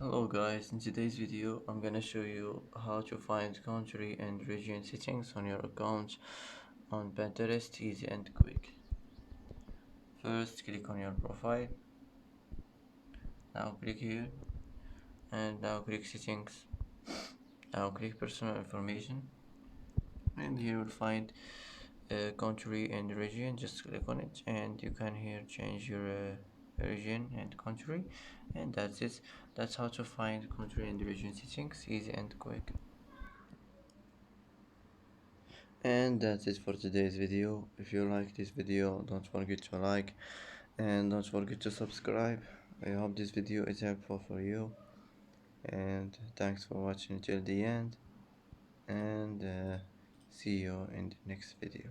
Hello guys, in today's video I'm gonna show you how to find country and region settings on your account on Pinterest, easy and quick. First click on your profile, now click here and now click settings, now click personal information and here you'll find country and region. Just click on it and you can here change your region and country, and that's it. That's how to find country and region settings, easy and quick. And that's it for today's video. If you like this video, don't forget to like and don't forget to subscribe. I hope this video is helpful for you, and thanks for watching till the end, and see you in the next video.